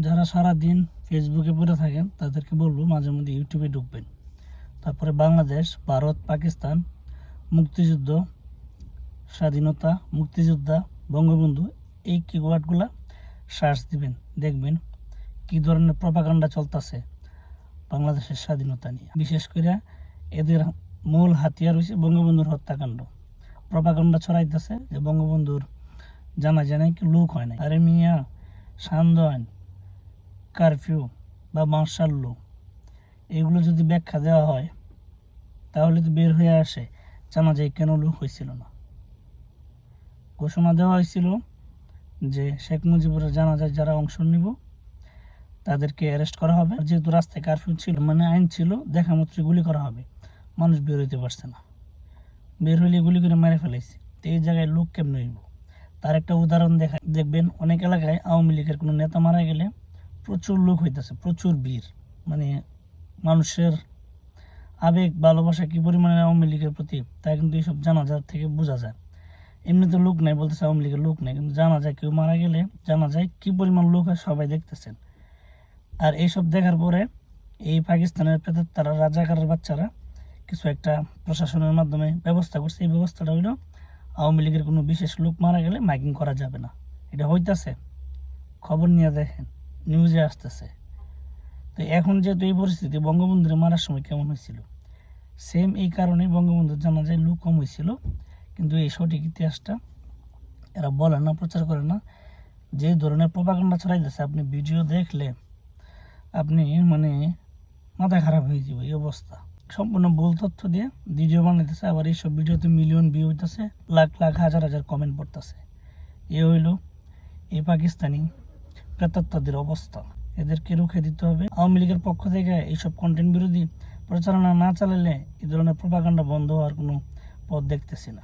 যারা সারাদিন ফেসবুকে পড়ে থাকেন তাদেরকে বলবো মাঝে মধ্যে ইউটিউবে ঢুকবেন। তারপরে বাংলাদেশ, ভারত, পাকিস্তান, মুক্তিযুদ্ধ, স্বাধীনতা, মুক্তিযোদ্ধা, বঙ্গবন্ধু, এই কিওয়ার্ডগুলা সার্চ দিবেন, দেখবেন কি ধরনের প্রপাগান্ডা চলতেছে বাংলাদেশের স্বাধীনতা নিয়ে। বিশেষ করে এদের মূল হাতিয়ার হয়েছে বঙ্গবন্ধুর হত্যাকাণ্ড। প্রপাগান্ডা ছড়াইতেছে যে বঙ্গবন্ধুর জানা নাকি লোক হয় না। আরে মিয়া, সান্ধ্য কারফিউ বা মার্শাল ল, এগুলো যদি ব্যাখ্যা দেওয়া হয় তাহলে তো বের হয়ে আসে জানা যায় কেন লোক হয়েছিল না। ঘোষণা দেওয়া হয়েছিল যে শেখ মুজিবুরের জানাজায় যারা অংশ নিব তাদেরকে অ্যারেস্ট করা হবে। যেহেতু রাস্তায় কারফিউ ছিল, মানে আইন ছিল, দেখা মাত্র গুলি করা হবে। মানুষ বের হইতে পারছে না, বের হইলে গুলি করে মেরে ফেলাইছে। তো এই জায়গায় লোক কেমন হইব? তার একটা উদাহরণ দেখবেন, অনেক এলাকায় আওয়ামী লীগের কোনো নেতা মারা গেলে প্রচুর লোক হইতেছে, প্রচুর ভিড়। মানে মানুষের আবেগ ভালোবাসা কি পরিমাণে আওয়ামী লীগের প্রতি তা কিন্তু এইসব জানাজার থেকে বোঝা যায়। এমনিতে লোক নাই, বলতেছে আওয়ামী লীগের লোক নেই, কিন্তু জানা যায় কেউ মারা গেলে জানা যায় কি পরিমাণ লোক হয়, সবাই দেখতেছেন। আর এইসব দেখার পরে এই পাকিস্তানের প্রেতাত্মারা, রাজাকারের বাচ্চারা কিছু একটা প্রশাসনের মাধ্যমে ব্যবস্থা করছে। এই ব্যবস্থাটা হইল আওয়ামী লীগের কোনো বিশেষ লোক মারা গেলে মাইকিং করা যাবে না। এটা হইতাছে, খবর নিয়ে দেখেন, নিউজে আসতেছে। তো এখন যেহেতু এই পরিস্থিতি, বঙ্গবন্ধুর মারার সময় কেমন হয়েছিল, সেম এই কারণে বঙ্গবন্ধুর জানা যায় লোক কম হয়েছিল। কিন্তু এই সঠিক ইতিহাসটা এরা বলে না, প্রচার করে না। যে ধরনের প্রপাগান্ডা ছড়াইতেছে, আপনি ভিডিও দেখলে আপনি মানে মাথা খারাপ হয়ে যাবে। এই অবস্থা, সম্পূর্ণ ভুল তথ্য দিয়ে ভিডিও বানাইতেছে। আবার এইসব ভিডিওতে মিলিয়ন ভিউ হইতেছে, লাখ লাখ হাজার হাজার কমেন্ট পড়তেছে। এ হইল এই পাকিস্তানি প্রেতাত্মাদের অবস্থা। এদেরকে রুখে দিতে হবে। আওয়ামী লীগের পক্ষ থেকে এইসব কন্টেন্ট বিরোধী প্রচারণা না চালালে এই ধরনের প্রপাগান্ডা বন্ধ হওয়ার কোনো পথ দেখতেছি না।